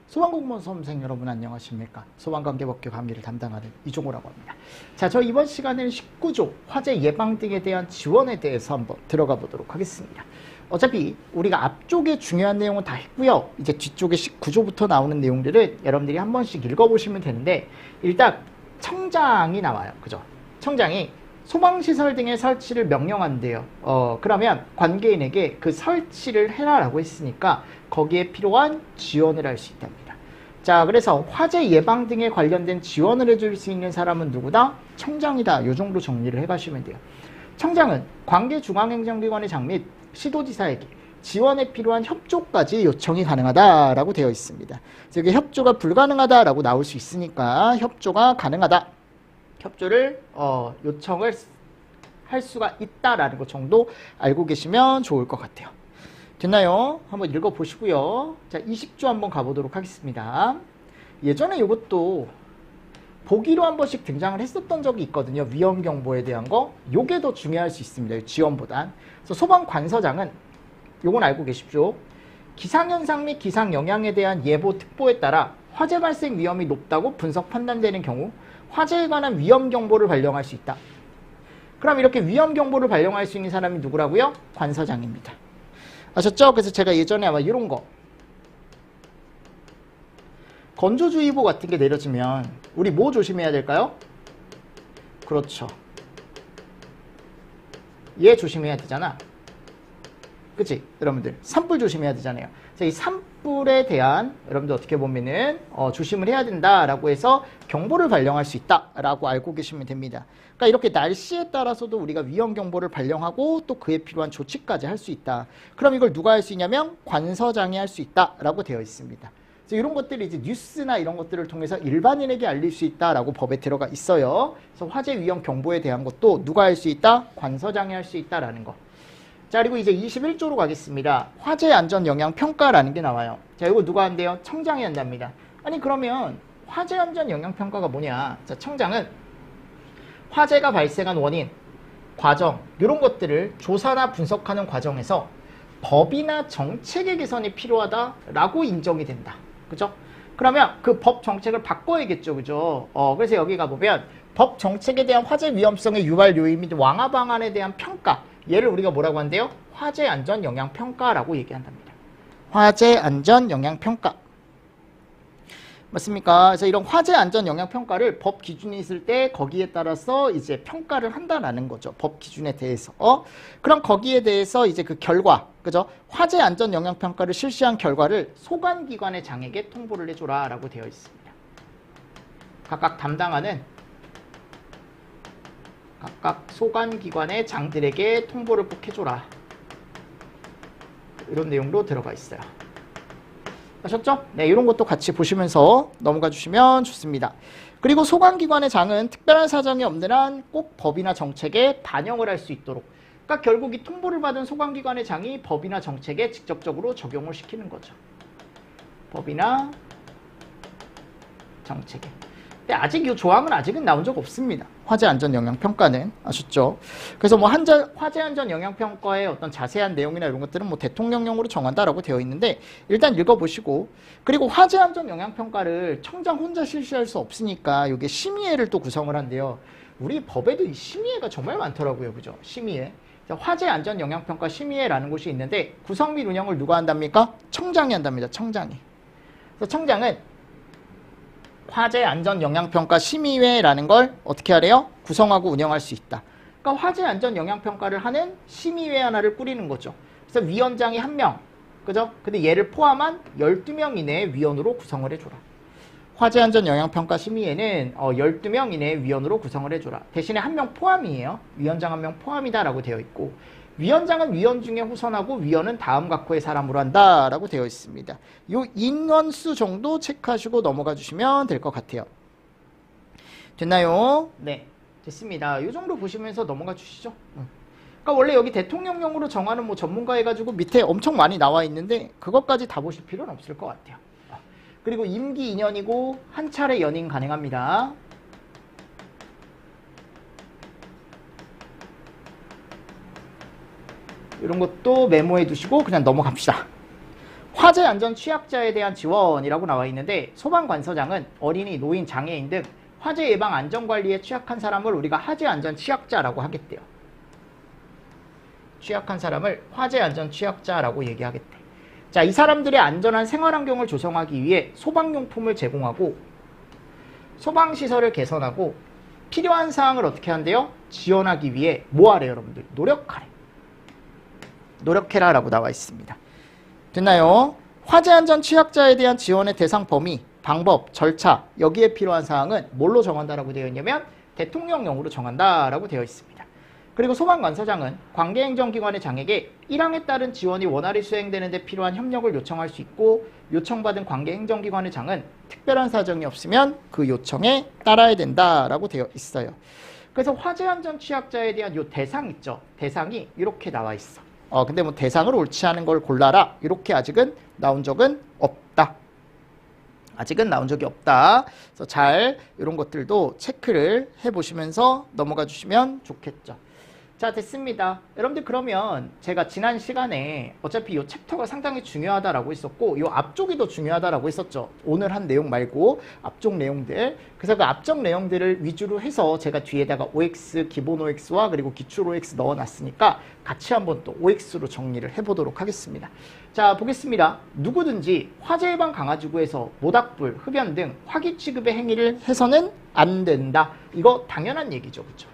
소방공무원 수험생 여러분 안녕하십니까? 소방관계법규 강의를 담당하는 이종호라고 합니다. 자, 저 이번 시간에는 19조 화재 예방 등에 대한 지원에 대해서 한번 들어가 보도록 하겠습니다. 어차피 우리가 앞쪽에 중요한 내용은 다 했고요. 이제 뒤쪽에 19조부터 나오는 내용들은 여러분들이 한 번씩 읽어보시면 되는데, 일단 청장이 나와요. 그죠? 청장이 소방시설 등의 설치를 명령한대요. 그러면 관계인에게 그 설치를 해라라고 했으니까 거기에 필요한 지원을 할 수 있답니다. 자, 그래서 화재 예방 등에 관련된 지원을 해줄 수 있는 사람은 누구다? 청장이다. 이 정도 정리를 해가시면 돼요. 청장은 관계 중앙행정기관의 장 및 시도지사에게 지원에 필요한 협조까지 요청이 가능하다라고 되어 있습니다. 그래서 이게 협조가 불가능하다라고 나올 수 있으니까 협조가 가능하다. 협조를 요청을 할 수가 있다라는 것 정도 알고 계시면 좋을 것 같아요. 됐나요? 한번 읽어보시고요. 자, 20조 한번 가보도록 하겠습니다. 예전에 이것도 보기로 한 번씩 등장을 했었던 적이 있거든요. 위험경보에 대한 거. 요게 더 중요할 수 있습니다. 지원보단. 그래서 소방관서장은 요건 알고 계십시오. 기상현상 및 기상영향에 대한 예보 특보에 따라 화재 발생 위험이 높다고 분석 판단되는 경우 화재에 관한 위험경보를 발령할 수 있다. 그럼 이렇게 위험경보를 발령할 수 있는 사람이 누구라고요? 관서장입니다. 아셨죠? 그래서 제가 예전에 아마 이런 거 건조주의보 같은 게 내려지면 우리 뭐 조심해야 될까요? 그렇죠. 얘 조심해야 되잖아. 그치? 여러분들 산불 조심해야 되잖아요. 그래서 이 산불에 대한 여러분들 어떻게 보면은 조심을 해야 된다라고 해서 경보를 발령할 수 있다라고 알고 계시면 됩니다. 그러니까 이렇게 날씨에 따라서도 우리가 위험 경보를 발령하고 또 그에 필요한 조치까지 할 수 있다. 그럼 이걸 누가 할 수 있냐면 관서장이 할 수 있다라고 되어 있습니다. 그래서 이런 것들이 이제 뉴스나 이런 것들을 통해서 일반인에게 알릴 수 있다라고 법에 들어가 있어요. 그래서 화재 위험 경보에 대한 것도 누가 할 수 있다? 관서장이 할 수 있다라는 거. 자, 그리고 이제 21조로 가겠습니다. 화재 안전 영향 평가라는 게 나와요. 자, 이거 누가 한대요? 청장이 한답니다. 아니, 그러면 화재 안전 영향 평가가 뭐냐? 자, 청장은 화재가 발생한 원인, 과정, 이런 것들을 조사나 분석하는 과정에서 법이나 정책의 개선이 필요하다라고 인정이 된다. 그죠? 그러면 그 법 정책을 바꿔야겠죠. 그죠? 그래서 여기 가보면 법 정책에 대한 화재 위험성의 유발 요인 및 완화 방안에 대한 평가, 얘를 우리가 뭐라고 한대요? 화재 안전 영향 평가라고 얘기한답니다. 화재 안전 영향 평가. 맞습니까? 그래서 이런 화재 안전 영향 평가를 법 기준이 있을 때 거기에 따라서 이제 평가를 한다라는 거죠. 법 기준에 대해서. 그럼 거기에 대해서 이제 그 결과, 그죠? 화재 안전 영향 평가를 실시한 결과를 소관기관의 장에게 통보를 해줘라라고 되어 있습니다. 각각 담당하는 각각 소관기관의 장들에게 통보를 꼭 해줘라. 이런 내용도 들어가 있어요. 아셨죠? 네, 이런 것도 같이 보시면서 넘어가 주시면 좋습니다. 그리고 소관기관의 장은 특별한 사정이 없는 한 꼭 법이나 정책에 반영을 할 수 있도록. 그러니까 결국 이 통보를 받은 소관기관의 장이 법이나 정책에 직접적으로 적용을 시키는 거죠. 법이나 정책에. 근데 아직 이 조항은 아직은 나온 적 없습니다. 화재 안전 영향 평가는. 아셨죠? 그래서 뭐 화재 안전 영향 평가의 어떤 자세한 내용이나 이런 것들은 뭐 대통령령으로 정한다라고 되어 있는데 일단 읽어보시고, 그리고 화재 안전 영향 평가를 청장 혼자 실시할 수 없으니까 이게 심의회를 또 구성을 한대요. 우리 법에도 이 심의회가 정말 많더라고요. 그죠? 심의회. 화재 안전 영향 평가 심의회라는 곳이 있는데 구성 및 운영을 누가 한답니까? 청장이 한답니다. 청장이. 그래서 청장은 화재 안전 영향 평가 심의회라는 걸 어떻게 하래요? 구성하고 운영할 수 있다. 그러니까 화재 안전 영향 평가를 하는 심의회 하나를 꾸리는 거죠. 그래서 위원장이 1명, 그죠? 근데 얘를 포함한 12명 이내의 위원으로 구성을 해줘라. 화재 안전 영향 평가 심의회는 12명 이내의 위원으로 구성을 해줘라. 대신에 1명 포함이에요. 위원장 1명 포함이다라고 되어 있고, 위원장은 위원 중에 후선하고 위원은 다음 각호의 사람으로 한다라고 되어 있습니다. 요 인원수 정도 체크하시고 넘어가 주시면 될 것 같아요. 됐나요? 네, 됐습니다. 이 정도 보시면서 넘어가 주시죠. 그러니까 원래 여기 대통령령으로 정하는 뭐 전문가 해가지고 밑에 엄청 많이 나와 있는데 그것까지 다 보실 필요는 없을 것 같아요. 그리고 임기 2년이고 한 차례 연임 가능합니다. 이런 것도 메모해 두시고 그냥 넘어갑시다. 화재 안전 취약자에 대한 지원이라고 나와 있는데 소방관서장은 어린이, 노인, 장애인 등 화재 예방 안전관리에 취약한 사람을 우리가 화재 안전 취약자라고 하겠대요. 취약한 사람을 화재 안전 취약자라고 얘기하겠대. 자, 이 사람들의 안전한 생활환경을 조성하기 위해 소방용품을 제공하고 소방시설을 개선하고 필요한 사항을 어떻게 한대요? 지원하기 위해 뭐 하래요, 여러분들? 노력하래. 노력해라 라고 나와 있습니다. 됐나요? 화재 안전 취약자에 대한 지원의 대상 범위, 방법, 절차, 여기에 필요한 사항은 뭘로 정한다라고 되어 있냐면 대통령령으로 정한다라고 되어 있습니다. 그리고 소방관서장은 관계행정기관의 장에게 1항에 따른 지원이 원활히 수행되는 데 필요한 협력을 요청할 수 있고 요청받은 관계행정기관의 장은 특별한 사정이 없으면 그 요청에 따라야 된다라고 되어 있어요. 그래서 화재 안전 취약자에 대한 요 대상 있죠. 대상이 이렇게 나와 있어. 근데 뭐 대상을 옳지 않은 걸 골라라. 이렇게 아직은 나온 적은 없다. 아직은 나온 적이 없다. 그래서 잘 이런 것들도 체크를 해보시면서 넘어가 주시면 좋겠죠. 자, 됐습니다. 여러분들 그러면 제가 지난 시간에 어차피 이 챕터가 상당히 중요하다라고 했었고 이 앞쪽이 더 중요하다라고 했었죠. 오늘 한 내용 말고 앞쪽 내용들. 그래서 그 앞쪽 내용들을 위주로 해서 제가 뒤에다가 OX, 기본 OX와 그리고 기출 OX 넣어놨으니까 같이 한번 또 OX로 정리를 해보도록 하겠습니다. 자, 보겠습니다. 누구든지 화재 예방 강화지구에서 모닥불, 흡연 등 화기 취급의 행위를 해서는 안 된다. 이거 당연한 얘기죠. 그렇죠?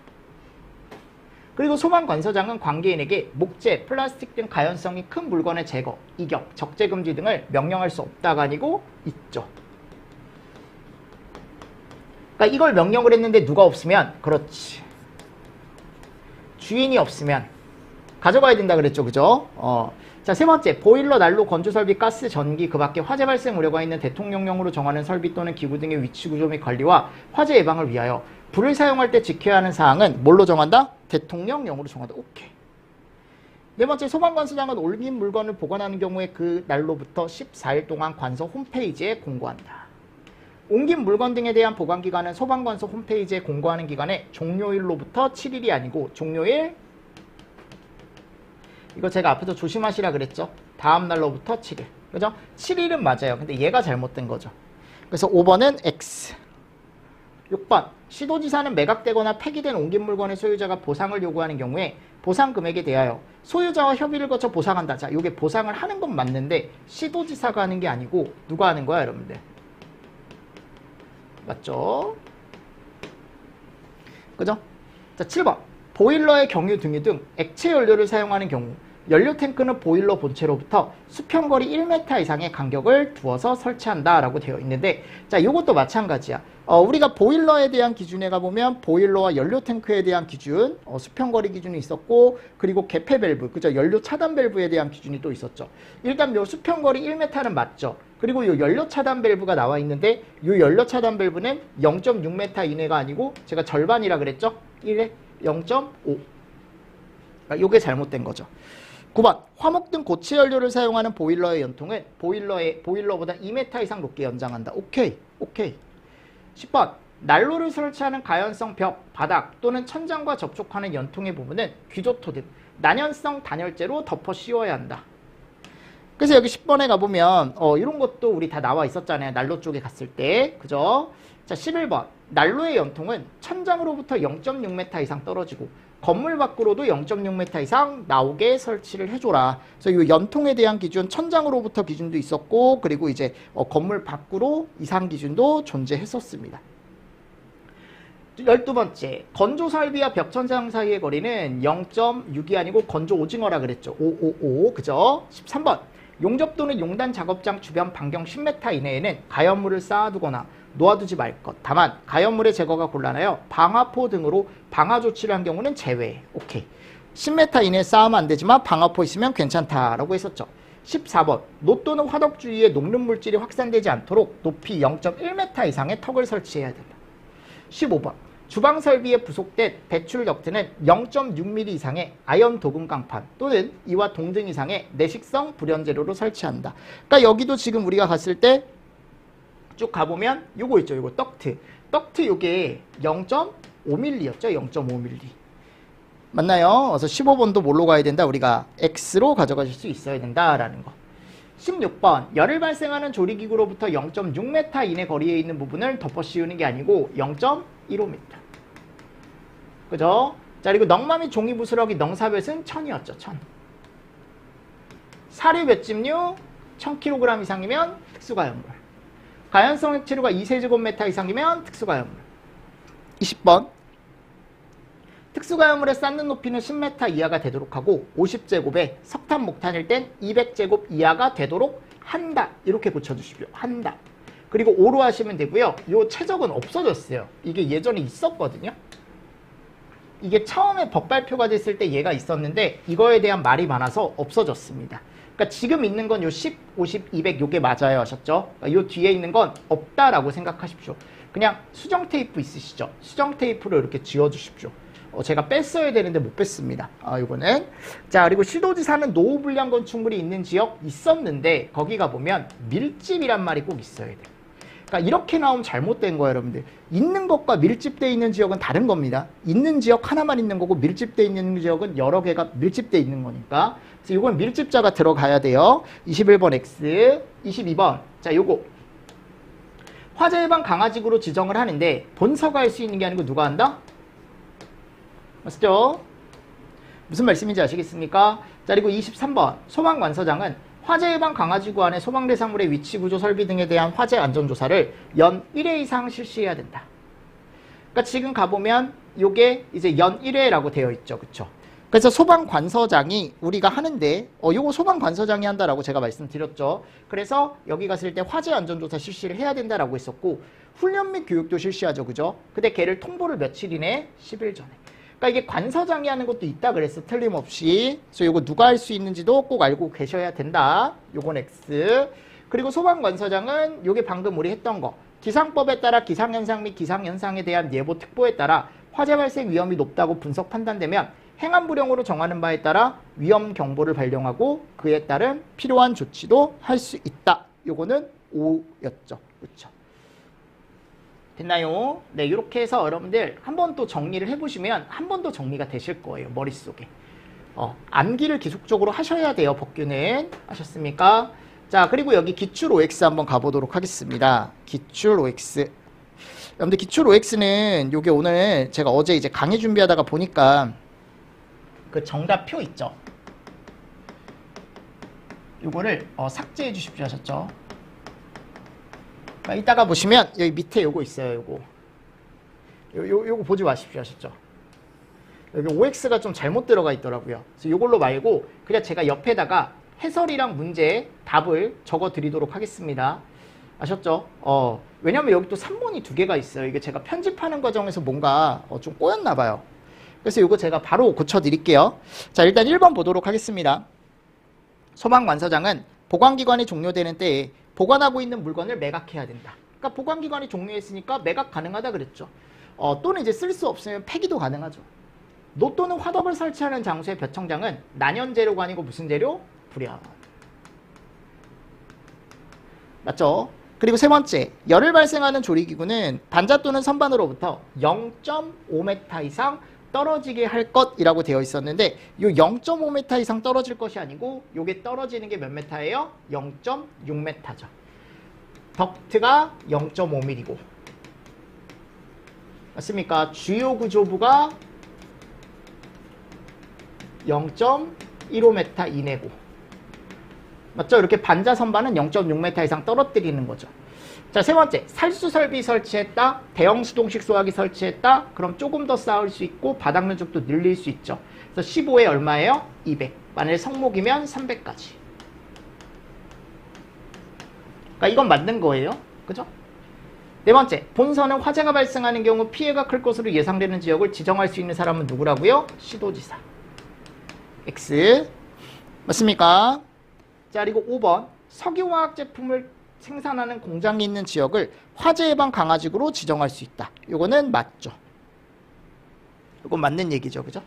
그리고 소방관서장은 관계인에게 목재, 플라스틱 등 가연성이 큰 물건의 제거, 이격, 적재 금지 등을 명령할 수 없다가 아니고 있죠. 그러니까 이걸 명령을 했는데 누가 없으면 그렇지. 주인이 없으면 가져가야 된다 그랬죠. 그죠? 자, 세 번째, 보일러, 난로, 건조설비, 가스, 전기, 그 밖에 화재 발생 우려가 있는 대통령령으로 정하는 설비 또는 기구 등의 위치 구조 및 관리와 화재 예방을 위하여 불을 사용할 때 지켜야 하는 사항은 뭘로 정한다? 대통령령으로 정한다. 오케이. 네 번째, 소방관서장은 옮긴 물건을 보관하는 경우에 그 날로부터 14일 동안 관서 홈페이지에 공고한다. 옮긴 물건 등에 대한 보관기간은 소방관서 홈페이지에 공고하는 기간에 종료일로부터 7일이 아니고 종료일, 이거 제가 앞에서 조심하시라 그랬죠. 다음 날로부터 7일. 그죠? 7일은 맞아요. 근데 얘가 잘못된 거죠. 그래서 5번은 X. 6번, 시도지사는 매각되거나 폐기된 옮긴 물건의 소유자가 보상을 요구하는 경우에 보상 금액에 대하여 소유자와 협의를 거쳐 보상한다. 자, 이게 보상을 하는 건 맞는데 시도지사가 하는 게 아니고 누가 하는 거야, 여러분들? 맞죠? 그죠? 자, 7번, 보일러의 경유 등유 등 액체 연료를 사용하는 경우 연료 탱크는 보일러 본체로부터 수평거리 1m 이상의 간격을 두어서 설치한다라고 되어 있는데, 자, 이것도 마찬가지야. 우리가 보일러에 대한 기준에 가보면 보일러와 연료 탱크에 대한 기준, 수평거리 기준이 있었고, 그리고 개폐 밸브, 그죠? 연료 차단 밸브에 대한 기준이 또 있었죠. 일단 요 수평거리 1m는 맞죠. 그리고 요 연료 차단 밸브가 나와 있는데, 요 연료 차단 밸브는 0.6m 이내가 아니고 제가 절반이라 그랬죠? 1에 0.5. 그러니까 요게 잘못된 거죠. 9번, 화목 등 고체 연료를 사용하는 보일러의 연통은 보일러보다 2m 이상 높게 연장한다. 오케이. 10번, 난로를 설치하는 가연성 벽, 바닥 또는 천장과 접촉하는 연통의 부분은 귀조토 등 난연성 단열재로 덮어 씌워야 한다. 그래서 여기 10번에 가보면 이런 것도 우리 다 나와 있었잖아요. 난로 쪽에 갔을 때. 그죠? 자, 11번, 난로의 연통은 천장으로부터 0.6m 이상 떨어지고 건물 밖으로도 0.6m 이상 나오게 설치를 해줘라. 그래서 이 연통에 대한 기준, 천장으로부터 기준도 있었고, 그리고 이제 건물 밖으로 이상 기준도 존재했었습니다. 12번째, 건조 설비와 벽 천장 사이의 거리는 0.6이 아니고 건조 오징어라 그랬죠. 555, 그죠? 13번, 용접 또는 용단 작업장 주변 반경 10m 이내에는 가연물을 쌓아두거나 놓아두지 말 것. 다만 가연물의 제거가 곤란하여 방화포 등으로 방화 조치를 한 경우는 제외. 오케이. 10m 이내에 쌓으면 안 되지만 방화포 있으면 괜찮다라고 했었죠. 14번, 노 또는 화덕 주위에 녹는 물질이 확산되지 않도록 높이 0.1m 이상의 턱을 설치해야 된다. 15번, 주방 설비에 부속된 배출 덕트는 0.6mm 이상의 아연 도금 강판 또는 이와 동등 이상의 내식성 불연재료로 설치한다. 그러니까 여기도 지금 우리가 갔을 때 쭉 가보면 요거 있죠. 요거 떡트 요게 0.5mm였죠. 0.5mm 맞나요? 그래서 15번도 뭘로 가야 된다? 우리가 X로 가져가실 수 있어야 된다라는 거. 16번 열을 발생하는 조리기구로부터 0.6m 이내 거리에 있는 부분을 덮어 씌우는 게 아니고 0.15m. 그죠? 자, 그리고 넝마 및 종이 부스러기 넝사볕은 1000이었죠. 1000. 사료 볏짚류 1000kg 이상이면 특수가염물. 가연성 액체류가 2세제곱미터 이상이면 특수가염물. 20번 특수가염물에 쌓는 높이는 10m 이하가 되도록 하고 50제곱에 석탄 목탄일 땐 200제곱 이하가 되도록 한다. 이렇게 고쳐주십시오. 한다. 그리고 O로 하시면 되고요. 이 최적은 없어졌어요. 이게 예전에 있었거든요. 이게 처음에 법 발표가 됐을 때 얘가 있었는데 이거에 대한 말이 많아서 없어졌습니다. 그러니까 지금 있는 건 요 10, 50, 200 요게 맞아요 하셨죠? 그러니까 요 뒤에 있는 건 없다라고 생각하십시오. 그냥 수정 테이프 있으시죠? 수정 테이프를 이렇게 지워주십시오. 제가 뺐어야 되는데 못 뺐습니다. 이거는. 자, 그리고 시도지사는 노후 불량 건축물이 있는 지역 있었는데 거기 가보면 밀집이란 말이 꼭 있어야 돼요. 그러니까 이렇게 나오면 잘못된 거예요, 여러분들. 있는 것과 밀집되어 있는 지역은 다른 겁니다. 있는 지역 하나만 있는 거고 밀집되어 있는 지역은 여러 개가 밀집되어 있는 거니까. 그래서 이건 밀집자가 들어가야 돼요. 21번 X, 22번. 자, 요거. 화재 예방 강화지구로 지정을 하는데 본서가 할 수 있는 게 아니고 누가 한다? 맞죠? 무슨 말씀인지 아시겠습니까? 자, 그리고 23번. 소방관서장은 화재 예방 강화지구 안에 소방 대상물의 위치, 구조, 설비 등에 대한 화재 안전조사를 연 1회 이상 실시해야 된다. 그러니까 지금 가보면 요게 이제 연 1회라고 되어 있죠. 그쵸? 그래서 소방관서장이 우리가 하는데 요거 소방관서장이 한다라고 제가 말씀드렸죠. 그래서 여기 갔을 때 화재 안전조사 실시를 해야 된다라고 했었고 훈련 및 교육도 실시하죠. 그죠? 근데 걔를 통보를 며칠 이내? 10일 전에. 그러니까 이게 관서장이 하는 것도 있다 그랬어. 틀림없이. 그래서 이거 누가 할 수 있는지도 꼭 알고 계셔야 된다. 요건 X. 그리고 소방관서장은 요게 방금 우리 했던 거. 기상법에 따라 기상현상 및 기상현상에 대한 예보 특보에 따라 화재 발생 위험이 높다고 분석 판단되면 행안부령으로 정하는 바에 따라 위험 경보를 발령하고 그에 따른 필요한 조치도 할 수 있다. 요거는 O였죠. 그렇죠? 됐나요? 네, 이렇게 해서 여러분들 한 번 또 정리를 해보시면 한 번 더 정리가 되실 거예요. 머릿속에. 암기를 계속적으로 하셔야 돼요. 법규는. 하셨습니까? 자, 그리고 여기 기출 OX 한번 가보도록 하겠습니다. 기출 OX. 여러분들 기출 OX는 요게 오늘 제가 어제 이제 강의 준비하다가 보니까 그 정답표 있죠? 요거를 삭제해 주십시오 하셨죠? 이따가 보시면 여기 밑에 요거 있어요. 요거 보지 마십시오 하셨죠? 여기 OX가 좀 잘못 들어가 있더라고요. 그래서 요걸로 말고 그냥 제가 옆에다가 해설이랑 문제 답을 적어 드리도록 하겠습니다. 아셨죠? 왜냐면 여기 또 3번이 2개가 있어요. 이게 제가 편집하는 과정에서 뭔가 좀 꼬였나 봐요. 그래서 요거 제가 바로 고쳐 드릴게요. 자, 일단 1번 보도록 하겠습니다. 소방관서장은 보관기관이 종료되는 때에 보관하고 있는 물건을 매각해야 된다. 그러니까 보관기관이 종료했으니까 매각 가능하다 그랬죠. 또는 이제 쓸 수 없으면 폐기도 가능하죠. 노 또는 화덕을 설치하는 장소의 볕청장은 난연재료가 아니고 무슨 재료? 불연. 맞죠? 그리고 세 번째, 열을 발생하는 조리기구는 반자 또는 선반으로부터 0.5m 이상 떨어지게 할 것이라고 되어 있었는데 이 0.5m 이상 떨어질 것이 아니고 이게 떨어지는 게 몇 m예요? 0.6m죠. 덕트가 0.5mm고 맞습니까? 주요 구조부가 0.15m 이내고 맞죠? 이렇게 반자 선반은 0.6m 이상 떨어뜨리는 거죠. 자, 세 번째, 살수 설비 설치했다. 대형 수동식 소화기 설치했다. 그럼 조금 더 쌓을 수 있고 바닥 면적도 늘릴 수 있죠. 그래서 15에 얼마예요? 200. 만약에 성목이면 300까지. 그러니까 이건 맞는 거예요. 그죠? 네 번째, 본선은 화재가 발생하는 경우 피해가 클 것으로 예상되는 지역을 지정할 수 있는 사람은 누구라고요? 시도지사. X. 맞습니까? 자, 그리고 5번, 석유화학 제품을 생산하는 공장이 있는 지역을 화재 예방 강화지구로 지정할 수 있다. 요거는 맞죠. 요건 맞는 얘기죠. 그죠?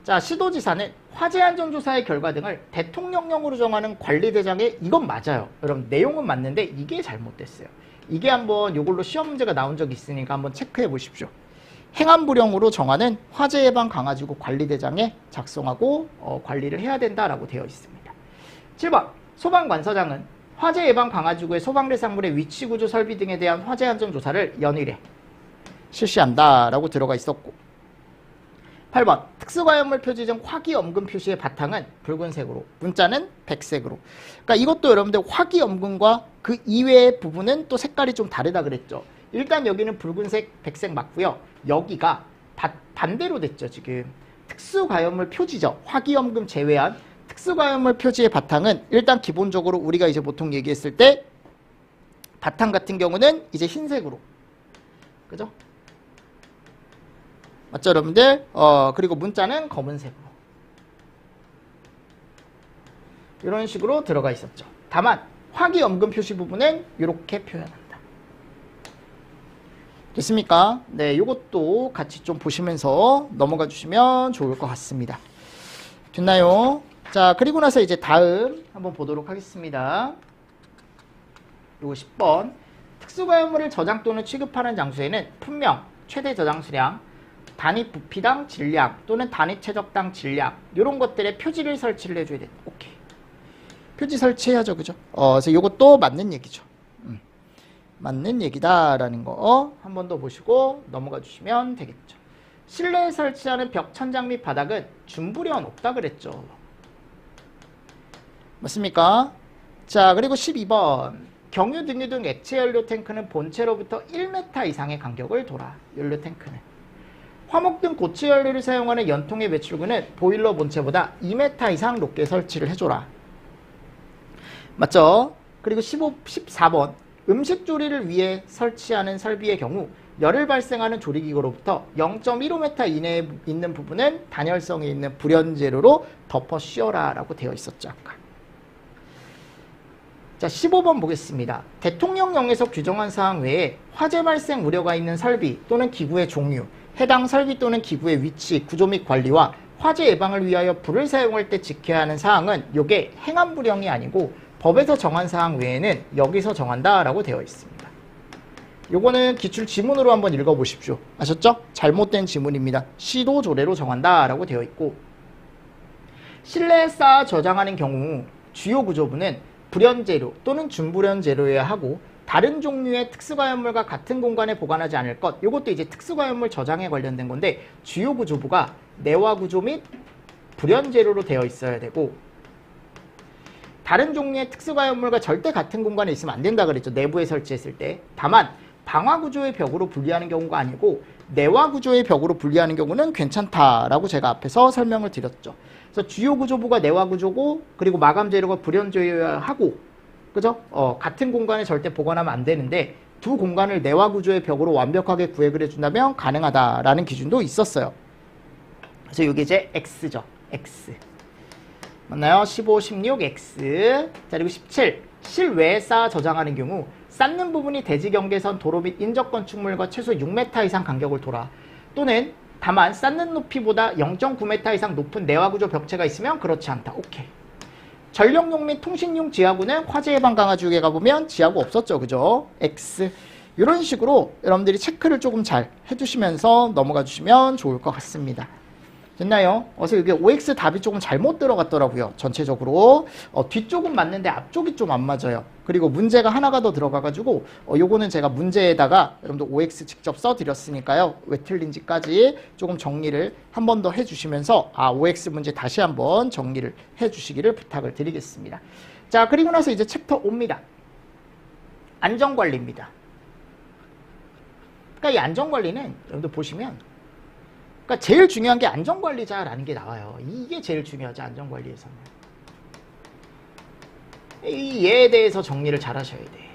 자, 시도지사는 화재 안전조사의 결과 등을 대통령령으로 정하는 관리대장에 이건 맞아요. 여러분 내용은 맞는데 이게 잘못됐어요. 이게 한번 요걸로 시험 문제가 나온 적이 있으니까 한번 체크해 보십시오. 행안부령으로 정하는 화재 예방 강화지구 관리대장에 작성하고 관리를 해야 된다라고 되어 있습니다. 7번 소방관서장은 화재 예방 방화지구의 소방대상물의 위치 구조 설비 등에 대한 화재 안전 조사를 연일에 실시한다라고 들어가 있었고 8번 특수가염물 표지 중 화기엄근 표시의 바탕은 붉은색으로 문자는 백색으로 그러니까 이것도 여러분들 화기엄근과 그 이외의 부분은 또 색깔이 좀 다르다 그랬죠. 일단 여기는 붉은색 백색 맞고요. 여기가 반대로 됐죠. 지금 특수가염물 표지죠. 화기엄근 제외한 특수가염물 표지의 바탕은 일단 기본적으로 우리가 이제 보통 얘기했을 때 바탕 같은 경우는 이제 흰색으로 그죠? 맞죠 여러분들? 그리고 문자는 검은색으로 이런 식으로 들어가 있었죠. 다만 화기엄근 표시 부분은 이렇게 표현한다. 됐습니까? 네, 이것도 같이 좀 보시면서 넘어가 주시면 좋을 것 같습니다. 됐나요? 자, 그리고 나서 이제 다음 한번 보도록 하겠습니다. 요거 10번. 특수가염물을 저장 또는 취급하는 장소에는 품명, 최대 저장 수량, 단위 부피당 질량 또는 단위 최적당 질량 이런 것들의 표지를 설치를 해줘야 돼. 오케이. 표지 설치해야죠, 그죠? 그래서 이것도 맞는 얘기죠. 맞는 얘기다라는 거 한 번 더 보시고 넘어가 주시면 되겠죠. 실내에 설치하는 벽, 천장 및 바닥은 준부련 없다 그랬죠. 맞습니까? 자, 그리고 12번. 경유, 등유 등 액체 연료 탱크는 본체로부터 1m 이상의 간격을 돌아. 연료 탱크는. 화목 등 고체 연료를 사용하는 연통의 배출구는 보일러 본체보다 2m 이상 높게 설치를 해줘라. 맞죠? 그리고 14번. 음식 조리를 위해 설치하는 설비의 경우 열을 발생하는 조리기구로부터 0.15m 이내에 있는 부분은 단열성이 있는 불연재료로 덮어 씌워라 라고 되어 있었죠. 아까. 자, 15번 보겠습니다. 대통령령에서 규정한 사항 외에 화재 발생 우려가 있는 설비 또는 기구의 종류, 해당 설비 또는 기구의 위치, 구조 및 관리와 화재 예방을 위하여 불을 사용할 때 지켜야 하는 사항은 요게 행안부령이 아니고 법에서 정한 사항 외에는 여기서 정한다라고 되어 있습니다. 요거는 기출 지문으로 한번 읽어보십시오. 아셨죠? 잘못된 지문입니다. 시도 조례로 정한다라고 되어 있고 실내에 쌓아 저장하는 경우 주요 구조부는 불연재료 또는 준불연재료여야 하고 다른 종류의 특수가염물과 같은 공간에 보관하지 않을 것. 요것도 이제 특수가염물 저장에 관련된 건데 주요 구조부가 내화 구조 및 불연재료로 되어 있어야 되고 다른 종류의 특수가염물과 절대 같은 공간에 있으면 안 된다 그랬죠. 내부에 설치했을 때. 다만 방화구조의 벽으로 분리하는 경우가 아니고 내화구조의 벽으로 분리하는 경우는 괜찮다라고 제가 앞에서 설명을 드렸죠. 그래서 주요 구조부가 내화구조고 그리고 마감재료가 불연재료여야 하고 그죠? 같은 공간에 절대 보관하면 안 되는데 두 공간을 내화구조의 벽으로 완벽하게 구획을 해준다면 가능하다라는 기준도 있었어요. 그래서 이게 이제 X죠. X. 맞나요? 15, 16, X. 자, 그리고 17. 실외에 쌓아 저장하는 경우 쌓는 부분이 대지 경계선, 도로 및 인접 건축물과 최소 6m 이상 간격을 돌아 또는 다만 쌓는 높이보다 0.9m 이상 높은 내화구조 벽체가 있으면 그렇지 않다. 오케이. 전력용 및 통신용 지하구는 화재 예방 강화지구에 가보면 지하구 없었죠. 그죠? X. 이런 식으로 여러분들이 체크를 조금 잘 해주시면서 넘어가 주시면 좋을 것 같습니다. 됐나요? 그래서 이게 OX 답이 조금 잘못 들어갔더라고요. 전체적으로. 뒤쪽은 맞는데 앞쪽이 좀 안 맞아요. 그리고 문제가 하나가 더 들어가가지고 요거는 제가 문제에다가 여러분들 OX 직접 써드렸으니까요. 왜 틀린지까지 조금 정리를 한 번 더 해주시면서 OX 문제 다시 한번 정리를 해주시기를 부탁을 드리겠습니다. 자, 그리고 나서 이제 챕터 5입니다. 안전관리입니다. 그러니까 이 안전관리는 여러분들 보시면 그러니까 제일 중요한 게 안전관리자라는 게 나와요. 이게 제일 중요하죠. 안전관리에서는. 얘에 대해서 정리를 잘 하셔야 돼.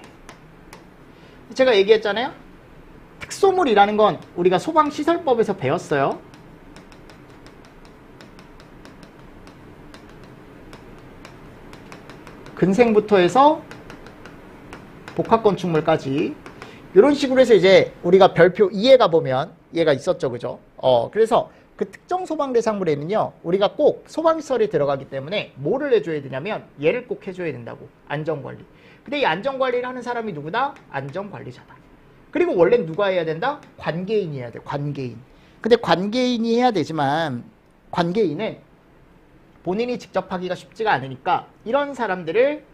제가 얘기했잖아요. 특소물이라는 건 우리가 소방시설법에서 배웠어요. 근생부터 해서 복합건축물까지 이런 식으로 해서 이제 우리가 별표 2에 가보면 얘가 있었죠. 그죠? 그래서 그 특정 소방 대상물에는요, 우리가 꼭 소방시설이 들어가기 때문에 뭐를 해줘야 되냐면 얘를 꼭 해줘야 된다고. 안전관리. 근데 이 안전관리를 하는 사람이 누구다? 안전관리자다. 그리고 원래 누가 해야 된다? 관계인이 해야 돼. 관계인. 근데 관계인이 해야 되지만 관계인은 본인이 직접 하기가 쉽지가 않으니까 이런 사람들을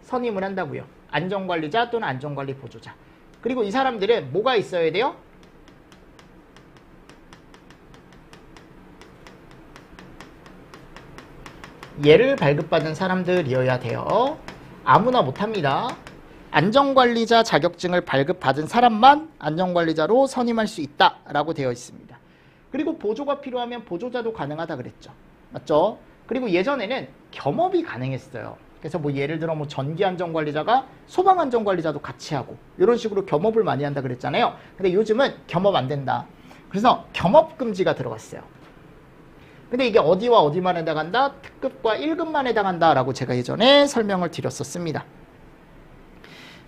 선임을 한다고요. 안전관리자 또는 안전관리 보조자. 그리고 이 사람들은 뭐가 있어야 돼요? 얘를 발급받은 사람들이어야 돼요. 아무나 못합니다. 안전관리자 자격증을 발급받은 사람만 안전관리자로 선임할 수 있다라고 되어 있습니다. 그리고 보조가 필요하면 보조자도 가능하다 그랬죠. 맞죠? 그리고 예전에는 겸업이 가능했어요. 그래서 뭐 예를 들어 뭐 전기안전관리자가 소방안전관리자도 같이 하고 이런 식으로 겸업을 많이 한다 그랬잖아요. 근데 요즘은 겸업 안 된다. 그래서 겸업 금지가 들어갔어요. 근데 이게 어디와 어디만 해당한다? 특급과 1급만 해당한다 라고 제가 예전에 설명을 드렸었습니다.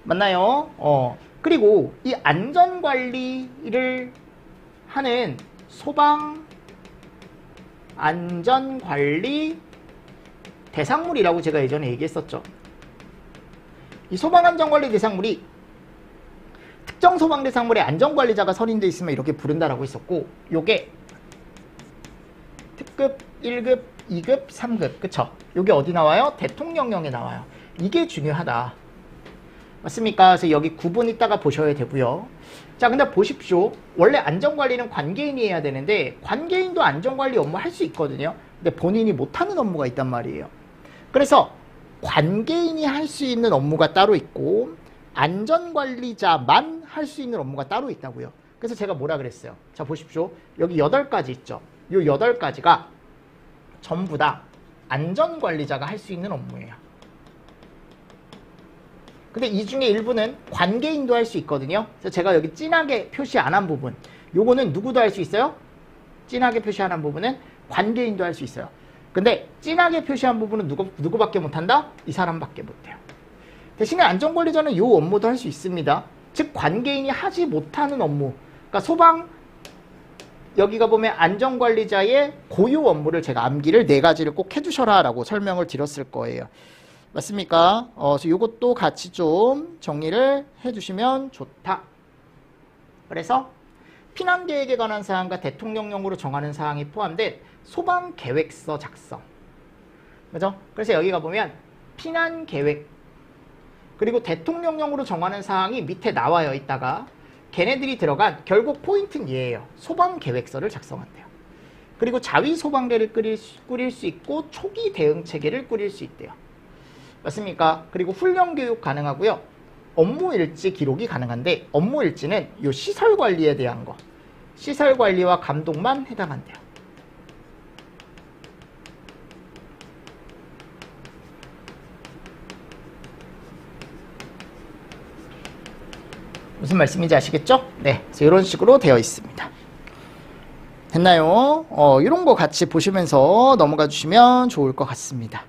맞나요? 그리고 이 안전관리를 하는 소방 안전관리 대상물이라고 제가 예전에 얘기했었죠. 이 소방안전관리 대상물이 특정 소방대상물의 안전관리자가 선임돼 있으면 이렇게 부른다라고 했었고, 요게 특급 1급, 2급, 3급, 그쵸? 요게 어디 나와요? 대통령령에 나와요. 이게 중요하다. 맞습니까? 그래서 여기 구분 이따가 보셔야 되고요. 자, 근데 보십시오. 원래 안전관리는 관계인이 해야 되는데 관계인도 안전관리 업무 할 수 있거든요. 근데 본인이 못하는 업무가 있단 말이에요. 그래서 관계인이 할 수 있는 업무가 따로 있고 안전관리자만 할 수 있는 업무가 따로 있다고요. 그래서 제가 뭐라 그랬어요? 자, 보십시오. 여기 8가지 있죠. 이 8가지가 전부 다 안전관리자가 할 수 있는 업무예요. 근데 이 중에 일부는 관계인도 할 수 있거든요. 그래서 제가 여기 진하게 표시 안 한 부분, 요거는 누구도 할 수 있어요? 진하게 표시 안 한 부분은 관계인도 할 수 있어요. 근데 진하게 표시한 부분은 누구밖에 못한다? 이 사람밖에 못해요. 대신에 안전관리자는 이 업무도 할 수 있습니다. 즉 관계인이 하지 못하는 업무, 그러니까 소방 여기가 보면 안전관리자의 고유 업무를 제가 암기를 4가지를 꼭 해주셔라 라고 설명을 드렸을 거예요. 맞습니까? 그래서 이것도 같이 좀 정리를 해주시면 좋다. 그래서 피난계획에 관한 사항과 대통령령으로 정하는 사항이 포함된 소방계획서 작성. 그죠? 그래서 여기가 보면 피난계획 그리고 대통령령으로 정하는 사항이 밑에 나와요. 이따가 걔네들이 들어간 결국 포인트는 얘예요. 소방계획서를 작성한대요. 그리고 자위소방대를 꾸릴 수 있고 초기 대응체계를 꾸릴 수 있대요. 맞습니까? 그리고 훈련교육 가능하고요. 업무일지 기록이 가능한데 업무일지는 요 시설관리에 대한 거, 시설관리와 감독만 해당한대요. 무슨 말씀인지 아시겠죠? 네, 그래서 이런 식으로 되어 있습니다. 됐나요? 이런 거 같이 보시면서 넘어가 주시면 좋을 것 같습니다.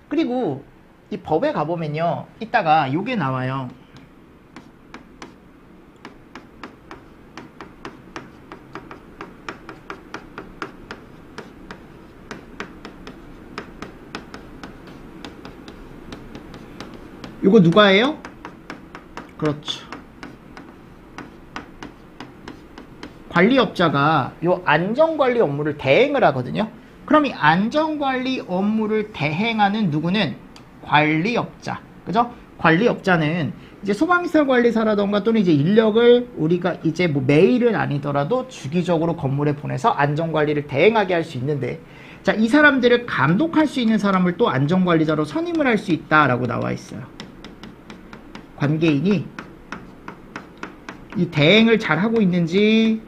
그리고 이 법에 가보면요, 이따가 요게 나와요. 요거 누가 해요? 그렇죠. 관리업자가 요 안전관리 업무를 대행을 하거든요. 그럼 이 안전관리 업무를 대행하는 누구는 관리업자. 그죠? 관리업자는 이제 소방시설관리사라던가 또는 이제 인력을 우리가 이제 뭐 매일은 아니더라도 주기적으로 건물에 보내서 안전관리를 대행하게 할 수 있는데, 자, 이 사람들을 감독할 수 있는 사람을 또 안전관리자로 선임을 할 수 있다라고 나와 있어요. 관계인이 이 대행을 잘 하고 있는지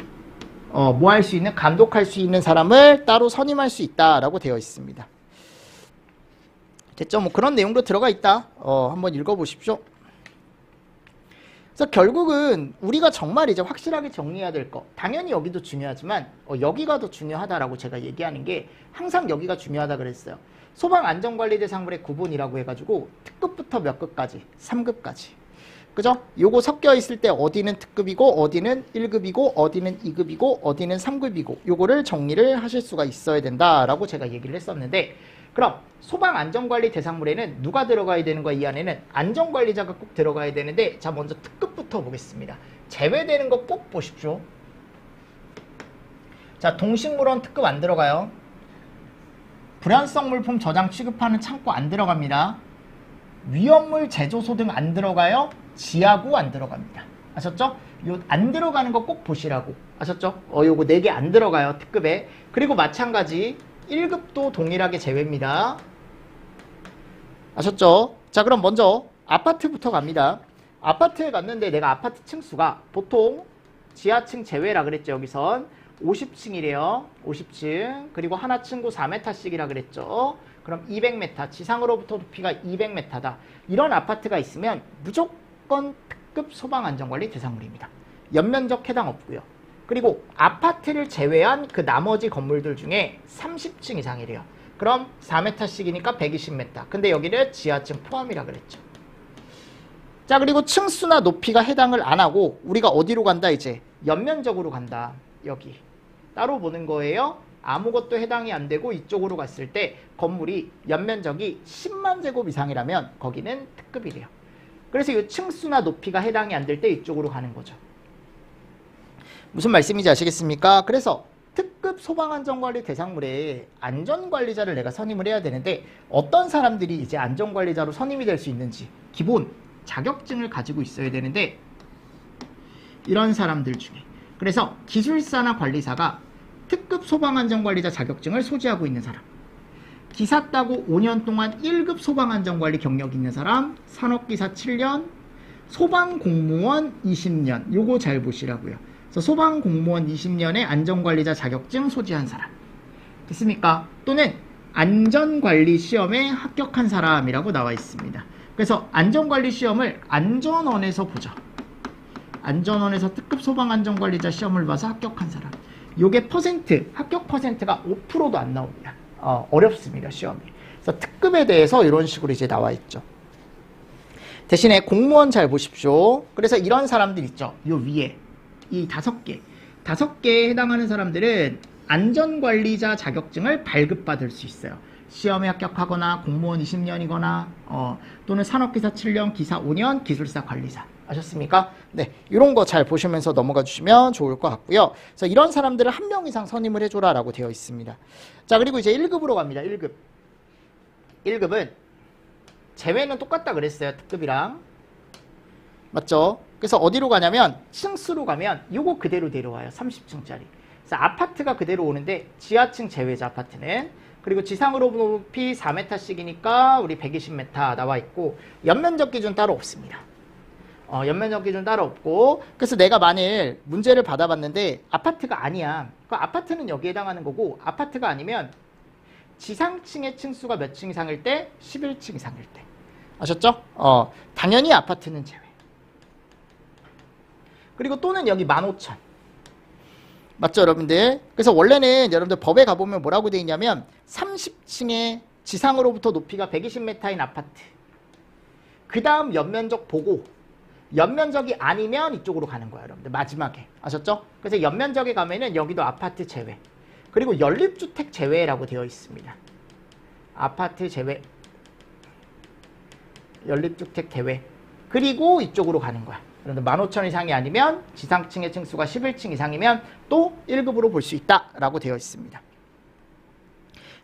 뭐 할 수 있는, 감독할 수 있는 사람을 따로 선임할 수 있다라고 되어 있습니다. 됐죠? 뭐 그런 내용도 들어가 있다. 한번 읽어보십시오. 그래서 결국은 우리가 정말 이제 확실하게 정리해야 될 거, 당연히 여기도 중요하지만 여기가 더 중요하다라고 제가 얘기하는 게 항상 여기가 중요하다 그랬어요. 소방안전관리 대상물의 구분이라고 해가지고 특급부터 몇 급까지? 3급까지. 그죠? 요거 섞여 있을 때 어디는 특급이고 어디는 1급이고 어디는 2급이고 어디는 3급이고 요거를 정리를 하실 수가 있어야 된다라고 제가 얘기를 했었는데, 그럼 소방안전관리 대상물에는 누가 들어가야 되는 거야? 이 안에는 안전관리자가 꼭 들어가야 되는데, 자, 먼저 특급부터 보겠습니다. 제외되는 거 꼭 보십시오. 자, 동식물원 특급 안 들어가요. 불연성 물품 저장 취급하는 창고 안 들어갑니다. 위험물 제조소 등 안 들어가요. 지하고 안 들어갑니다. 아셨죠? 요 안 들어가는 거 꼭 보시라고. 아셨죠? 요거 4개 안 들어가요. 특급에. 그리고 마찬가지 1급도 동일하게 제외입니다. 아셨죠? 자, 그럼 먼저 아파트부터 갑니다. 아파트에 갔는데 내가 아파트 층수가 보통 지하층 제외라 그랬죠. 여기선 50층이래요. 50층. 그리고 하나 층고 4m씩이라 그랬죠. 그럼 200m. 지상으로부터 높이가 200m다. 이런 아파트가 있으면 무조건 특급 소방안전관리 대상물입니다. 연면적 해당 없고요. 그리고 아파트를 제외한 그 나머지 건물들 중에 30층 이상이래요. 그럼 4m씩이니까 120m. 근데 여기는 지하층 포함이라 그랬죠. 자, 그리고 층수나 높이가 해당을 안 하고 우리가 어디로 간다 이제? 연면적으로 간다. 여기. 따로 보는 거예요. 아무것도 해당이 안 되고 이쪽으로 갔을 때 건물이 연면적이 10만 제곱 이상이라면 거기는 특급이래요. 그래서 이 층수나 높이가 해당이 안 될 때 이쪽으로 가는 거죠. 무슨 말씀인지 아시겠습니까? 그래서 특급 소방안전관리 대상물에 안전관리자를 내가 선임을 해야 되는데 어떤 사람들이 이제 안전관리자로 선임이 될 수 있는지 기본 자격증을 가지고 있어야 되는데 이런 사람들 중에 그래서 기술사나 관리사가 특급 소방안전관리자 자격증을 소지하고 있는 사람, 기사 따고 5년 동안 1급 소방안전관리 경력 있는 사람, 산업기사 7년, 소방공무원 20년. 요거 잘 보시라고요. 그래서 소방공무원 20년의 안전관리자 자격증 소지한 사람. 됐습니까? 또는 안전관리 시험에 합격한 사람이라고 나와 있습니다. 그래서 안전관리 시험을 안전원에서 보죠. 안전원에서 특급 소방안전관리자 시험을 봐서 합격한 사람. 요게 합격 퍼센트가 5%도 안 나옵니다. 어렵습니다, 시험이. 그래서 특급에 대해서 이런 식으로 이제 나와 있죠. 대신에 공무원 잘 보십시오. 그래서 이런 사람들 있죠. 요 위에 이 5개에 해당하는 사람들은 안전관리자 자격증을 발급받을 수 있어요. 시험에 합격하거나 공무원 20년이거나 또는 산업기사 7년, 기사 5년, 기술사 관리사. 아셨습니까? 네, 이런 거 잘 보시면서 넘어가 주시면 좋을 것 같고요. 그래서 이런 사람들을 1명 이상 선임을 해줘라 라고 되어 있습니다. 자, 그리고 이제 1급으로 갑니다. 1급은 제외는 똑같다 그랬어요. 특급이랑. 맞죠? 그래서 어디로 가냐면 층수로 가면 요거 그대로 내려와요. 30층짜리. 그래서 아파트가 그대로 오는데 지하층 제외죠. 아파트는. 그리고 지상으로 높이 4m씩이니까 우리 120m 나와 있고 연면적 기준 따로 없습니다. 연면적 기준 따로 없고 그래서 내가 만일 문제를 받아봤는데 아파트가 아니야. 그 아파트는 여기에 해당하는 거고 아파트가 아니면 지상층의 층수가 몇 층 이상일 때? 11층 이상일 때. 아셨죠? 당연히 아파트는 제외. 그리고 또는 여기 15,000. 맞죠, 여러분들? 그래서 원래는 여러분들 법에 가보면 뭐라고 돼 있냐면 30층의 지상으로부터 높이가 120m인 아파트. 그 다음 연면적 보고 연면적이 아니면 이쪽으로 가는 거예요, 여러분들. 마지막에. 아셨죠? 그래서 연면적에 가면은 여기도 아파트 제외. 그리고 연립주택 제외라고 되어 있습니다. 아파트 제외. 연립주택 제외. 그리고 이쪽으로 가는 거야. 여러분들 15,000 이상이 아니면 지상층의 층수가 11층 이상이면 또 1급으로 볼 수 있다라고 되어 있습니다.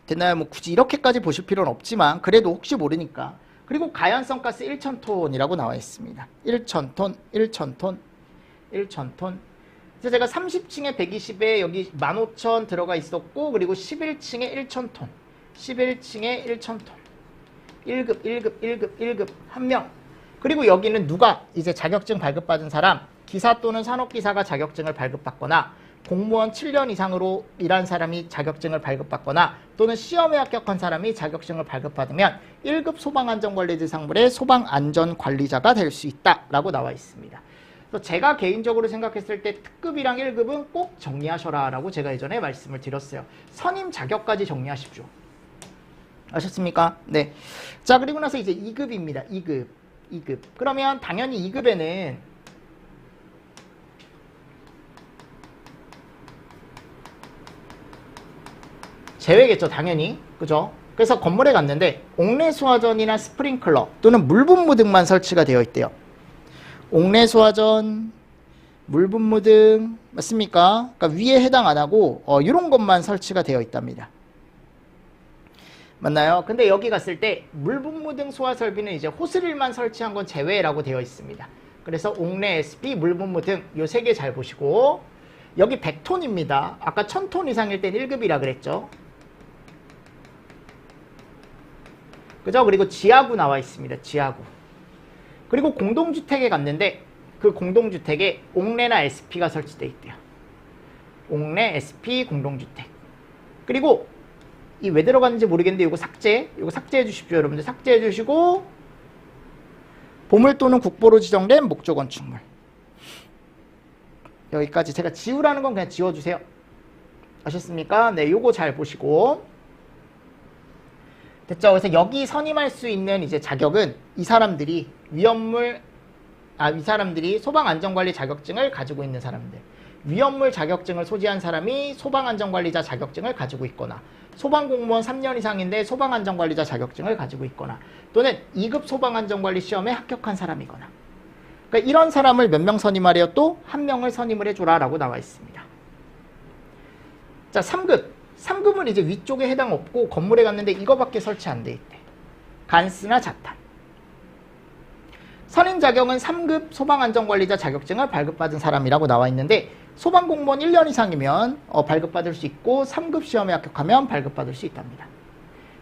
됐나요? 뭐 굳이 이렇게까지 보실 필요는 없지만 그래도 혹시 모르니까. 그리고 가연성 가스 1,000톤이라고 나와 있습니다. 1,000톤. 그래서 제가 30층에 120에 여기 15,000 들어가 있었고 그리고 11층에 1,000톤. 11층에 1,000톤. 1급 1명. 그리고 여기는 누가 이제 자격증 발급받은 사람, 기사 또는 산업기사가 자격증을 발급받거나 공무원 7년 이상으로 일한 사람이 자격증을 발급받거나 또는 시험에 합격한 사람이 자격증을 발급받으면 1급 소방안전관리 대상물의 소방안전관리자가 될 수 있다라고 나와 있습니다. 그래서 제가 개인적으로 생각했을 때 특급이랑 1급은 꼭 정리하셔라 라고 제가 예전에 말씀을 드렸어요. 선임 자격까지 정리하십시오. 아셨습니까? 네. 자, 그리고 나서 이제 2급입니다. 2급. 그러면 당연히 2급에는 제외겠죠, 당연히. 그죠? 그래서 건물에 갔는데 옥내수화전이나 스프링클러 또는 물분무 등만 설치가 되어 있대요. 옥내수화전, 물분무 등 맞습니까? 그러니까 위에 해당 안 하고 이런 것만 설치가 되어 있답니다. 맞나요? 근데 여기 갔을 때 물분무 등 소화 설비는 이제 호스릴만 설치한 건 제외라고 되어 있습니다. 그래서 옥내, SP, 물분무 등 요 세 개 잘 보시고 여기 100톤입니다. 아까 1000톤 이상일 땐 1급이라 그랬죠. 그죠? 그리고 지하구 나와 있습니다. 지하구. 그리고 공동주택에 갔는데 그 공동주택에 옥내나 SP가 설치되어 있대요. 옥내, SP, 공동주택. 그리고 이 왜 들어갔는지 모르겠는데 이거 삭제해 주십시오. 여러분들 삭제해 주시고 보물 또는 국보로 지정된 목조 건축물. 여기까지 제가 지우라는 건 그냥 지워주세요. 아셨습니까? 네, 요거 잘 보시고 됐죠? 그래서 여기 선임할 수 있는 이제 자격은 이 사람들이 소방안전관리 자격증을 가지고 있는 사람들. 위험물 자격증을 소지한 사람이 소방안전관리자 자격증을 가지고 있거나 소방공무원 3년 이상인데 소방안전관리자 자격증을 가지고 있거나 또는 2급 소방안전관리 시험에 합격한 사람이거나 그러니까 이런 사람을 몇 명 선임하래요? 또 한 명을 선임을 해줘라 라고 나와 있습니다. 자, 3급. 3급은 이제 위쪽에 해당 없고 건물에 갔는데 이거밖에 설치 안 돼 있대. 간스나 자탄. 선임 자격은 3급 소방안전관리자 자격증을 발급받은 사람이라고 나와 있는데 소방공무원 1년 이상이면 발급받을 수 있고 3급 시험에 합격하면 발급받을 수 있답니다.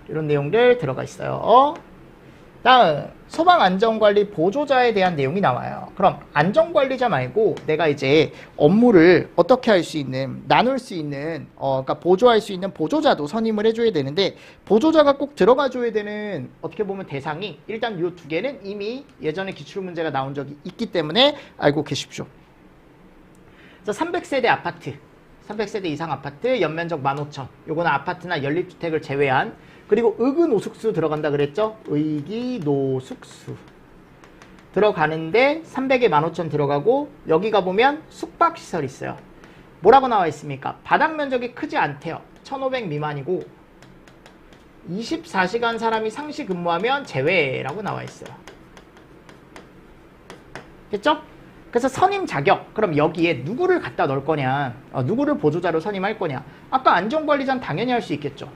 이런 내용들 들어가 있어요. 다음 소방안전관리 보조자에 대한 내용이 나와요. 그럼 안전관리자 말고 내가 이제 업무를 어떻게 할 수 있는 나눌 수 있는 그러니까 보조할 수 있는 보조자도 선임을 해줘야 되는데 보조자가 꼭 들어가줘야 되는 어떻게 보면 대상이 일단 이 두 개는 이미 예전에 기출문제가 나온 적이 있기 때문에 알고 계십시오. 자, 300세대 아파트 300세대 이상 아파트 연면적 15,000 요거는 아파트나 연립주택을 제외한 그리고 의기노숙수 들어간다 그랬죠? 의기노숙수 들어가는데 300에 15,000 들어가고 여기 가보면 숙박시설 있어요. 뭐라고 나와 있습니까? 바닥 면적이 크지 않대요. 1,500 미만이고 24시간 사람이 상시 근무하면 제외라고 나와 있어요. 됐죠? 그래서 선임 자격, 그럼 여기에 누구를 갖다 넣을 거냐, 누구를 보조자로 선임할 거냐. 아까 안전관리자는 당연히 할 수 있겠죠.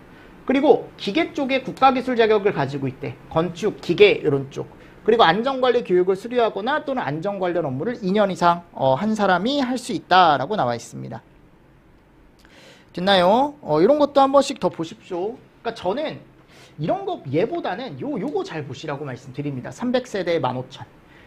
그리고 기계 쪽에 국가기술 자격을 가지고 있대. 건축, 기계 이런 쪽. 그리고 안전관리 교육을 수료하거나 또는 안전 관련 업무를 2년 이상 한 사람이 할 수 있다라고 나와 있습니다. 됐나요? 이런 것도 한 번씩 더 보십시오. 그러니까 저는 이런 거 얘보다는 요거 잘 보시라고 말씀드립니다. 300세대에 15,000.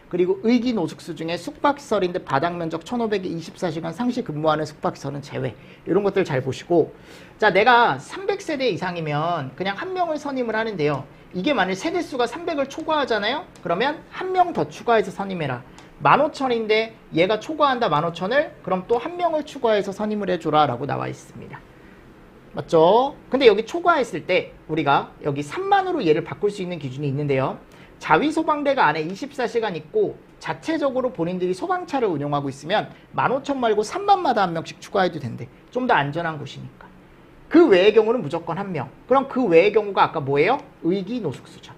그리고 의기노숙수 중에 숙박시설인데 바닥면적 1,500에 24시간 상시 근무하는 숙박시설은 제외. 이런 것들 잘 보시고 자, 내가 300세대 이상이면 그냥 한 명을 선임을 하는데요. 이게 만일 세대수가 300을 초과하잖아요. 그러면 한 명 더 추가해서 선임해라. 15,000인데 얘가 초과한다 15,000을 그럼 또 한 명을 추가해서 선임을 해줘라 라고 나와 있습니다. 맞죠? 근데 여기 초과했을 때 우리가 여기 3만으로 얘를 바꿀 수 있는 기준이 있는데요. 자위소방대가 안에 24시간 있고 자체적으로 본인들이 소방차를 운영하고 있으면 15,000 말고 3만마다 한 명씩 추가해도 된대. 좀 더 안전한 곳이니까. 그 외의 경우는 무조건 한 명. 그럼 그 외의 경우가 아까 뭐예요? 의기노숙수죠.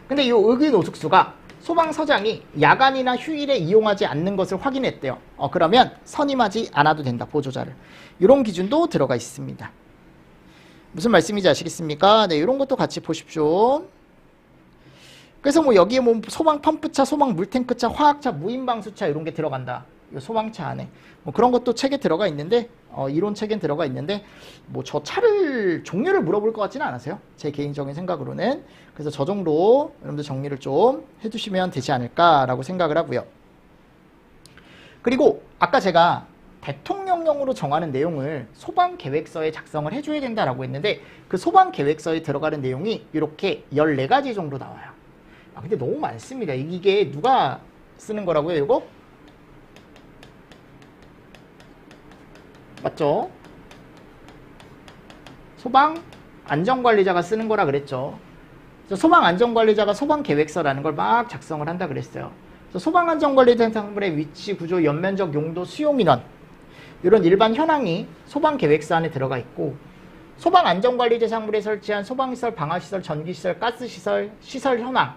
근데 이 의기노숙수가 소방서장이 야간이나 휴일에 이용하지 않는 것을 확인했대요. 그러면 선임하지 않아도 된다. 보조자를. 이런 기준도 들어가 있습니다. 무슨 말씀인지 아시겠습니까? 네, 이런 것도 같이 보십시오. 그래서 뭐 여기에 뭐 소방 펌프차, 소방 물탱크차, 화학차, 무인방수차 이런 게 들어간다. 이 소방차 안에. 뭐 그런 것도 책에 들어가 있는데, 이론 책엔 들어가 있는데, 뭐 저 차를, 종류를 물어볼 것 같지는 않으세요? 제 개인적인 생각으로는. 그래서 저 정도 여러분들 정리를 좀 해두시면 되지 않을까라고 생각을 하고요. 그리고 아까 제가 대통령령으로 정하는 내용을 소방계획서에 작성을 해줘야 된다라고 했는데 그 소방계획서에 들어가는 내용이 이렇게 14가지 정도 나와요. 근데 너무 많습니다. 이게 누가 쓰는 거라고요, 이거? 맞죠? 소방안전관리자가 쓰는 거라 그랬죠. 그래서 소방안전관리자가 소방계획서라는 걸 막 작성을 한다 그랬어요. 그래서 소방안전관리자 상물의 위치, 구조, 연면적, 용도, 수용인원 이런 일반 현황이 소방계획서 안에 들어가 있고 소방안전관리 대상물에 설치한 소방시설, 방화시설, 전기시설, 가스시설, 시설 현황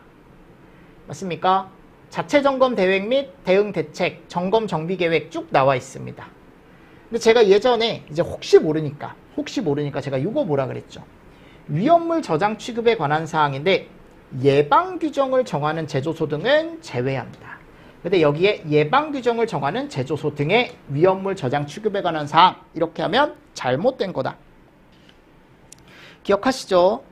맞습니까? 자체점검 계획 및 대응 대책, 점검 정비 계획 쭉 나와 있습니다. 근데 제가 예전에 이제 혹시 모르니까 혹시 모르니까 제가 이거 뭐라 그랬죠? 위험물 저장 취급에 관한 사항인데 예방 규정을 정하는 제조소 등은 제외합니다. 근데 여기에 예방 규정을 정하는 제조소 등의 위험물 저장 취급에 관한 사항 이렇게 하면 잘못된 거다. 기억하시죠?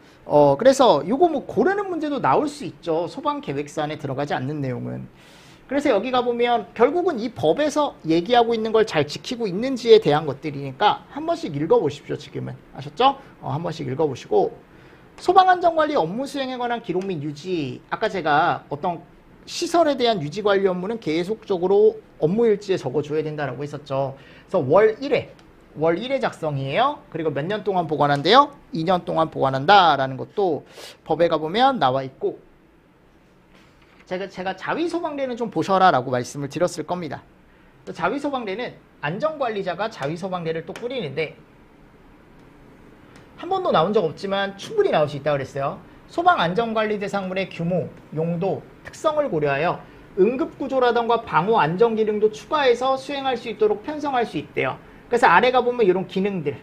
그래서 이거 뭐 고르는 문제도 나올 수 있죠. 소방계획서안에 들어가지 않는 내용은. 그래서 여기 가보면 결국은 이 법에서 얘기하고 있는 걸 잘 지키고 있는지에 대한 것들이니까 한 번씩 읽어보십시오. 지금은. 아셨죠? 한 번씩 읽어보시고 소방안전관리 업무 수행에 관한 기록 및 유지 아까 제가 어떤 시설에 대한 유지 관리 업무는 계속적으로 업무 일지에 적어줘야 된다라고 했었죠. 그래서 월 1회 작성이에요. 그리고 몇 년 동안 보관한대요? 2년 동안 보관한다라는 것도 법에 가보면 나와 있고 제가 자위소방대는 좀 보셔라라고 말씀을 드렸을 겁니다. 자위소방대는 안전관리자가 자위소방대를 또 꾸리는데 한 번도 나온 적 없지만 충분히 나올 수 있다고 그랬어요. 소방안전관리 대상물의 규모, 용도, 특성을 고려하여 응급구조라던가 방호 안전 기능도 추가해서 수행할 수 있도록 편성할 수 있대요. 그래서 아래 가보면 이런 기능들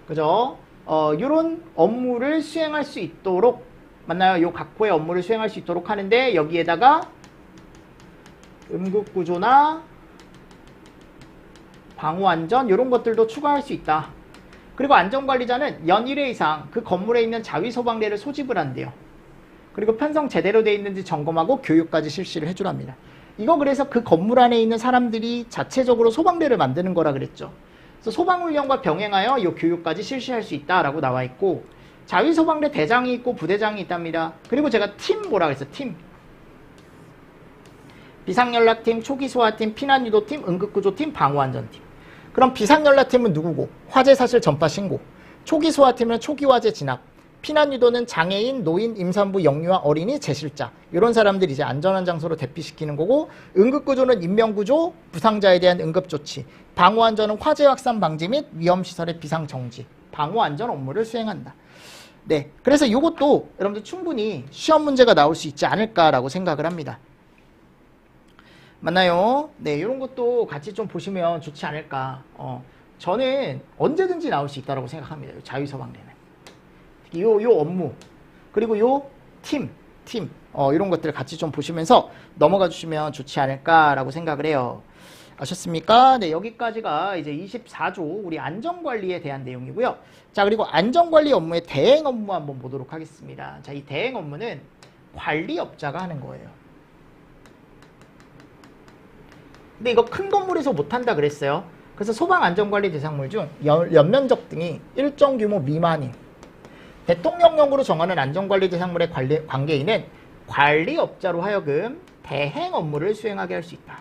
그죠? 이런 업무를 수행할 수 있도록 맞나요? 요 각호의 업무를 수행할 수 있도록 하는데 여기에다가 응급구조나 방호안전 이런 것들도 추가할 수 있다. 그리고 안전관리자는 연 1회 이상 그 건물에 있는 자위소방대를 소집을 한대요. 그리고 편성 제대로 되어 있는지 점검하고 교육까지 실시를 해주랍니다. 이거 그래서 그 건물 안에 있는 사람들이 자체적으로 소방대를 만드는 거라 그랬죠. 그래서 소방훈련과 병행하여 이 교육까지 실시할 수 있다라고 나와 있고 자위소방대 대장이 있고 부대장이 있답니다. 그리고 제가 팀 뭐라 그랬어요? 팀. 비상연락팀, 초기소화팀, 피난유도팀, 응급구조팀, 방호안전팀. 그럼 비상연락팀은 누구고? 화재사실 전파신고. 초기소화팀은 초기화재 진압. 피난유도는 장애인, 노인, 임산부, 영유아, 어린이, 재실자 이런 사람들이 이제 안전한 장소로 대피시키는 거고 응급구조는 인명구조, 부상자에 대한 응급조치. 방호안전은 화재 확산 방지 및 위험시설의 비상정지. 방호안전 업무를 수행한다. 네, 그래서 이것도 여러분들 충분히 시험 문제가 나올 수 있지 않을까라고 생각을 합니다. 맞나요? 네, 이런 것도 같이 좀 보시면 좋지 않을까. 저는 언제든지 나올 수 있다고 생각합니다. 자위소방대는. 요 업무, 그리고 요 팀, 이런 것들을 같이 좀 보시면서 넘어가 주시면 좋지 않을까라고 생각을 해요. 아셨습니까? 네, 여기까지가 이제 24조 우리 안전관리에 대한 내용이고요. 자, 그리고 안전관리 업무의 대행 업무 한번 보도록 하겠습니다. 자, 이 대행 업무는 관리업자가 하는 거예요. 근데 이거 큰 건물에서 못한다 그랬어요. 그래서 소방안전관리 대상물 중 연면적 등이 일정 규모 미만인 대통령령으로 정하는 안전관리 대상물의 관계인은 관리업자로 하여금 대행 업무를 수행하게 할 수 있다.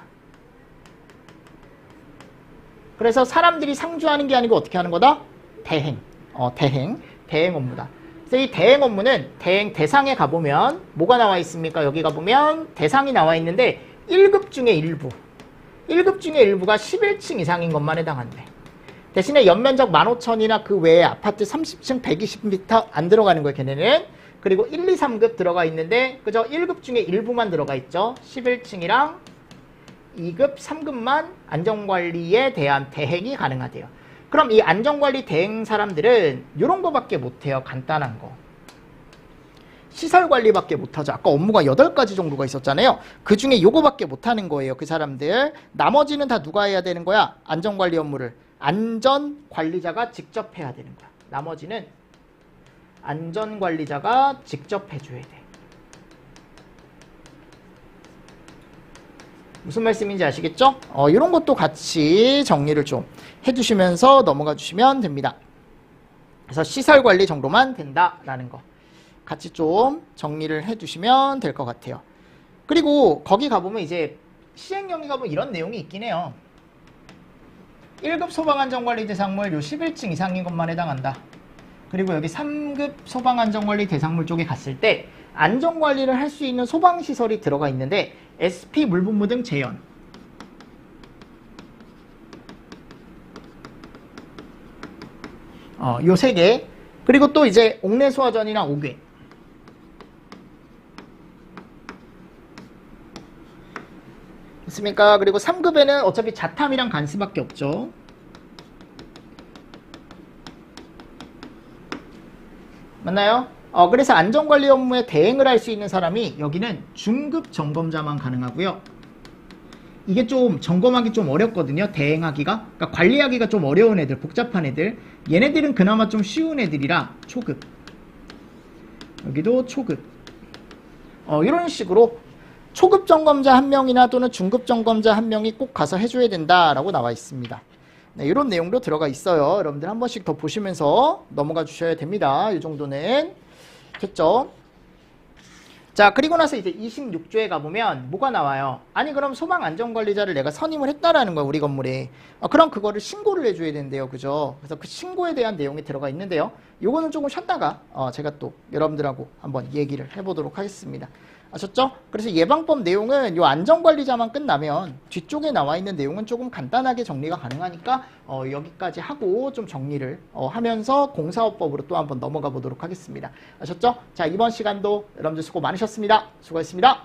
그래서 사람들이 상주하는 게 아니고 어떻게 하는 거다? 대행 업무다. 그래서 이 대행 업무는 대행 대상에 가보면 뭐가 나와 있습니까? 여기 가보면 대상이 나와 있는데 1급 중에 일부가 11층 이상인 것만 해당한대. 대신에 연면적 15,000이나 그 외에 아파트 30층 120m 안 들어가는 거예요, 걔네는. 그리고 1, 2, 3급 들어가 있는데, 그죠? 1급 중에 일부만 들어가 있죠. 11층이랑 2급, 3급만 안전관리에 대한 대행이 가능하대요. 그럼 이 안전관리 대행 사람들은 이런 거밖에 못해요. 간단한 거. 시설관리밖에 못하죠. 아까 업무가 8가지 정도가 있었잖아요. 그 중에 요거밖에 못하는 거예요. 그 사람들. 나머지는 다 누가 해야 되는 거야? 안전관리 업무를. 안전관리자가 직접 해야 되는 거야. 나머지는 안전관리자가 직접 해줘야 돼. 무슨 말씀인지 아시겠죠? 이런 것도 같이 정리를 좀 해주시면서 넘어가 주시면 됩니다. 그래서 시설관리 정도만 된다라는 거 같이 좀 정리를 해주시면 될 것 같아요. 그리고 거기 가보면 이제 시행령에 가보면 이런 내용이 있긴 해요. 1급 소방안전관리 대상물 요 11층 이상인 것만 해당한다. 그리고 여기 3급 소방안전관리 대상물 쪽에 갔을 때 안전관리를 할 수 있는 소방시설이 들어가 있는데 SP 물분무 등 재현 요 3개 그리고 또 이제 옥내소화전이나 옥외 됐습니까? 그리고 3급에는 어차피 자탐이랑 간수밖에 없죠. 맞나요? 그래서 안전관리 업무에 대행을 할 수 있는 사람이 여기는 중급 점검자만 가능하고요. 이게 좀 점검하기 좀 어렵거든요. 대행하기가. 그러니까 관리하기가 좀 어려운 애들, 복잡한 애들. 얘네들은 그나마 좀 쉬운 애들이라 초급. 여기도 초급. 이런 식으로 초급 점검자 한 명이나 또는 중급 점검자 한 명이 꼭 가서 해줘야 된다라고 나와 있습니다. 네, 이런 내용도 들어가 있어요. 여러분들 한 번씩 더 보시면서 넘어가 주셔야 됩니다. 이 정도는 됐죠? 자, 그리고 나서 이제 26조에 가보면 뭐가 나와요? 아니 그럼 소방안전관리자를 내가 선임을 했다라는 거야, 우리 건물에. 그럼 그거를 신고를 해줘야 된대요. 그죠? 그래서 그 신고에 대한 내용이 들어가 있는데요. 요거는 조금 쉬었다가 제가 또 여러분들하고 한번 얘기를 해보도록 하겠습니다. 아셨죠? 그래서 예방법 내용은 요 안전관리자만 끝나면 뒤쪽에 나와 있는 내용은 조금 간단하게 정리가 가능하니까 여기까지 하고 좀 정리를 하면서 공사업법으로 또 한번 넘어가 보도록 하겠습니다. 아셨죠? 자, 이번 시간도 여러분들 수고 많으셨습니다. 수고했습니다.